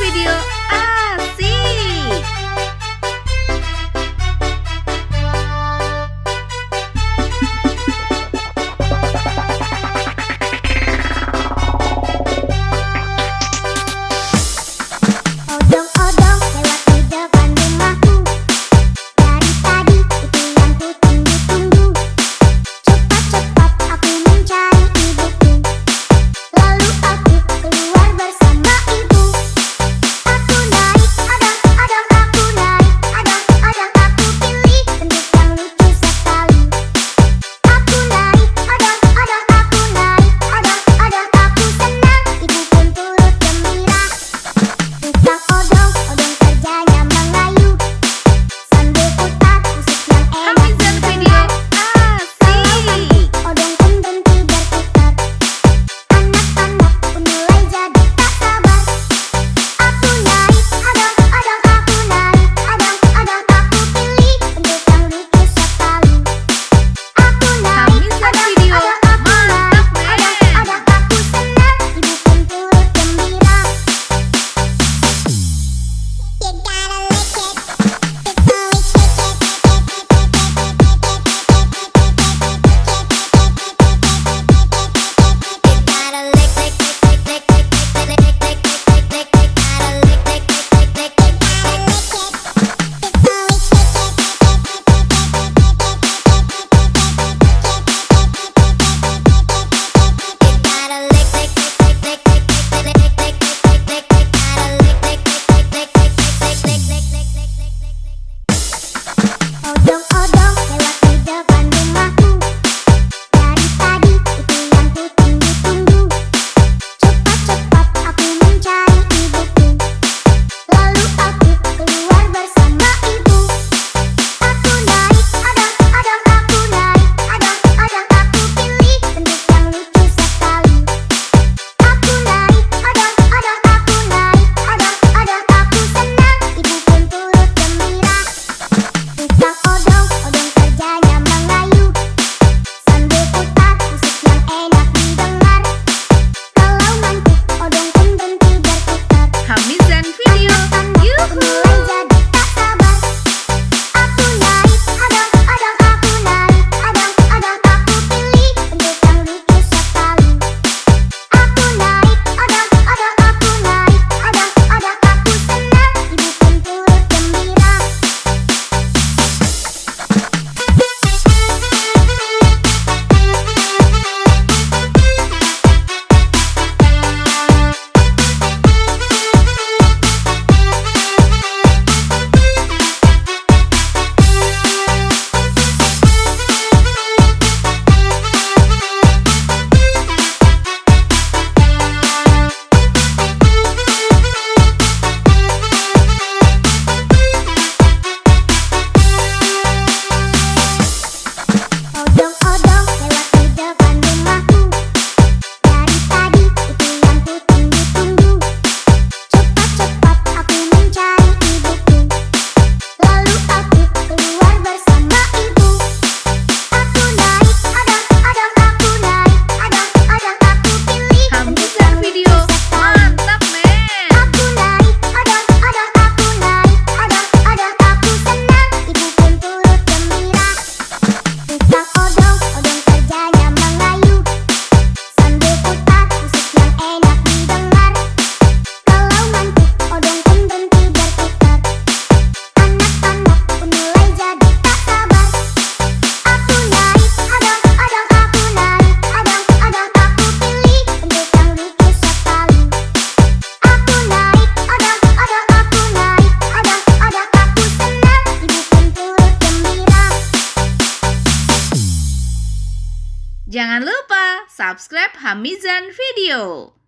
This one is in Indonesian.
video asik. Odong-odong lewat di depan rumahku. Dari tadi itu yang ku tunggu-tunggu. Cepat-cepat aku mencari ibuku. Lalu aku keluar bersama ibu. Aku naik, adang-adang aku naik, adang-adang aku pilih bentuk yang lucu sekali. Aku naik, adang-adang aku naik, adang-adang aku senang, ibu pun turut gembira. Tukang odong-odong kerjanya mengayu sambil putar musik yang enak Hamizan video didengar. asik. Odong pun berhenti berputar. Anak-anak pun mulai jadi tak sabar. Aku naik, adang-adang aku naik, adang-adang aku pilih bentuk yang lucu sekali. Aku naik, Hamizan adang-adang video aku naik, mantap men. adang-adang aku senang, ibu pun turut gembira. You gotta lick it before we kick it. You gotta lick, lick, lick, lick, lick, lick, lick, lick, lick, lick, lick, lick, lick. Gotta lick, lick, lick, lick, lick, lick. Gotta lick it before we kick it. You gotta lick, lick, lick, lick, lick, lick, lick, lick, lick, lick, lick, lick, lick. Gotta lick, lick, lick, lick, lick, lick, lick, lick, lick, lick, lick, lick, lick. Odong-odong lewat di depan rumahku. Dari tadi itu yang ku tunggu-tunggu. Cepat-cepat aku mencari ibuku. Lalu aku keluar bersama ibu. Aku naik, adang-adang aku naik, adang-adang aku pilih bentuk yang lucu sekali. Aku naik, adang-adang aku naik, adang-adang aku senang, ibu pun turut gembira. Tukang odong-odong kerjanya mengayu sambil putar musik yang enak didengar. Kalau ngantuk odong pun berhenti berputar. Hamizan video Anak-anak yuhu. mulai jadi tak sabar. Aku naik, adang-adang aku naik, adang-adang aku pilih bentuk yang lucu sekali. Aku naik, adang-adang aku naik, adang-adang aku senang, ibu pun turut gembira. Odong-odong lewat di depan rumahku. Dari tadi itu yang ku tunggu-tunggu. Cepat-cepat aku mencari ibuku. Lalu aku keluar bersama ibu. Aku naik, adang-adang aku naik, adang-adang aku pilih bentuk Hamizan yang video lucu sekali. mantap men. Aku naik, adang-adang aku naik, adang-adang aku senang, ibu pun turut gembira. Tukang odong-odong kerjanya mengayu sambil putar musik yang enak didengar. Kalau ngantuk odong pun berhenti berputar. Anak-anak pun mulai jadi tak sabar. Aku naik, adang-adang aku naik, adang-adang aku pilih bentuk yang lucu sekali. Aku naik, adang-adang aku naik, adang-adang aku senang, ibu pun turut gembira. Jangan lupa subscribe Hamizan video.